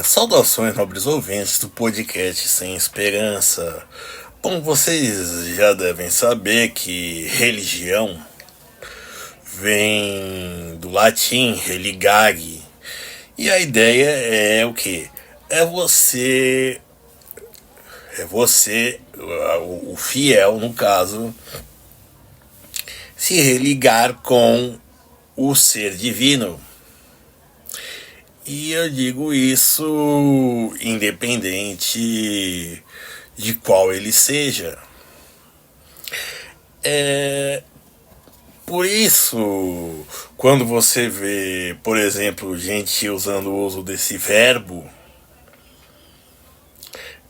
Saudações, nobres ouvintes do podcast Sem Esperança. Bom, vocês já devem saber que religião vem do latim religare. E a ideia é o que? É você, o fiel, no caso, se religar com o ser divino. E eu digo isso independente de qual ele seja. Por isso, quando você vê, por exemplo, gente usando o uso desse verbo,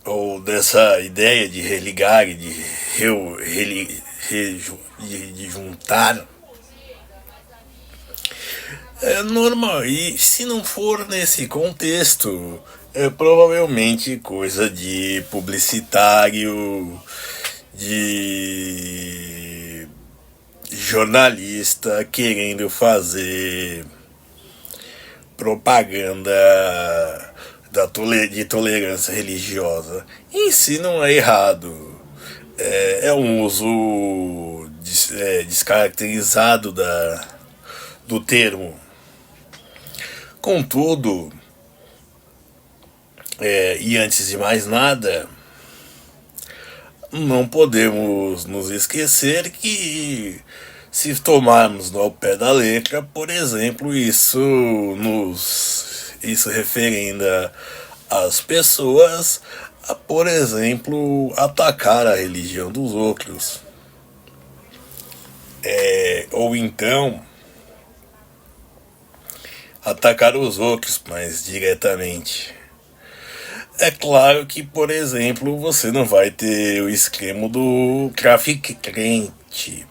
ou dessa ideia de religar, de juntar, é normal. E se não for nesse contexto, é provavelmente coisa de publicitário, de jornalista querendo fazer propaganda de tolerância religiosa. Em si não é errado. É um uso descaracterizado do termo. Contudo, e antes de mais nada, não podemos nos esquecer que, se tomarmos no ao pé da letra, por exemplo, isso referenda as pessoas a, por exemplo, atacar a religião dos outros. Ou então atacar os outros mais diretamente. É claro que, por exemplo, você não vai ter o esquema do traficante,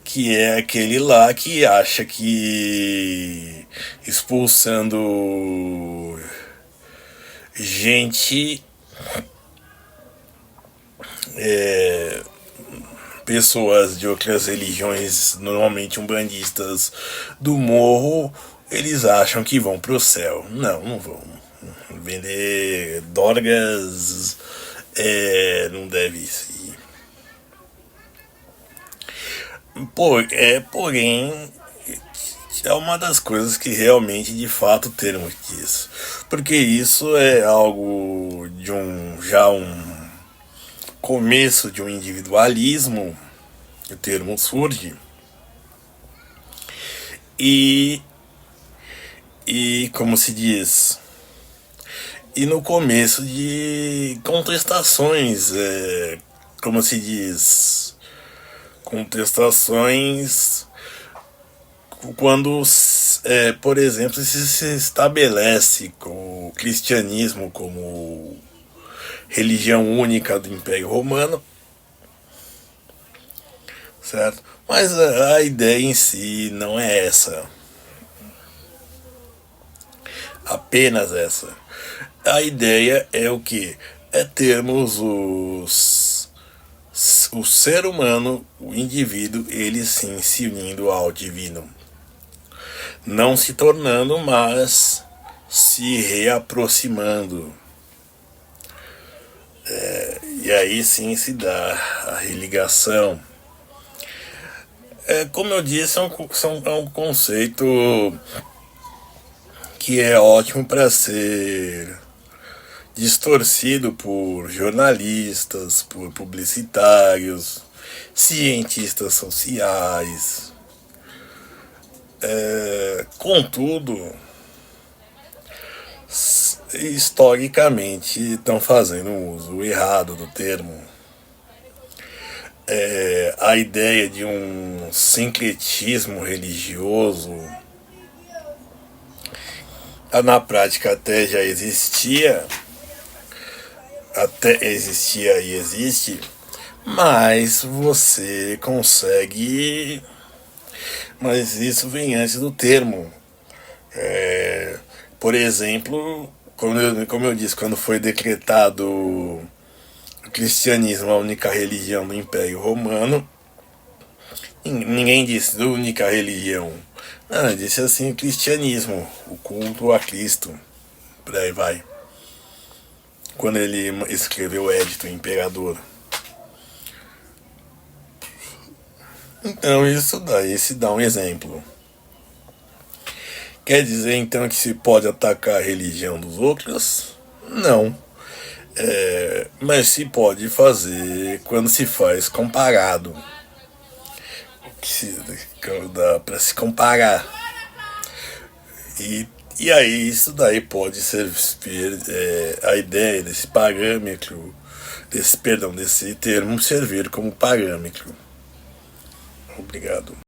que é aquele lá que acha que expulsando gente, pessoas de outras religiões, normalmente umbandistas do morro, eles acham que vão pro céu. Não, não vão. Vender drogas não deve ir. Porém, é uma das coisas que realmente de fato temos disso. Porque isso é algo de um começo de um individualismo, o termo surge, e, e como se diz, e no começo de contestações, como se diz, contestações quando, por exemplo, se estabelece o cristianismo como religião única do Império Romano, certo? Mas a ideia em si não é essa, apenas essa. A ideia é o que? É termos o ser humano, o indivíduo, ele sim se unindo ao divino. Não se tornando, mas se reaproximando. E aí sim se dá a religação. Como eu disse, é um conceito que é ótimo para ser distorcido por jornalistas, por publicitários, cientistas sociais. Contudo, historicamente estão fazendo um uso errado do termo. A ideia de um sincretismo religioso na prática até existia e existe, mas você consegue, mas isso vem antes do termo. Por exemplo, como eu disse, quando foi decretado o cristianismo a única religião do Império Romano, ninguém disse única religião. Não, disse assim, o cristianismo, o culto a Cristo. por aí vai. Quando ele escreveu Édito Imperador. Então isso daí se dá um exemplo. Quer dizer então que se pode atacar a religião dos outros? Não. Mas se pode fazer quando se faz comparado. Que dá para se comparar. E aí isso daí pode servir, a ideia desse parâmetro, desse termo servir como parâmetro. Obrigado.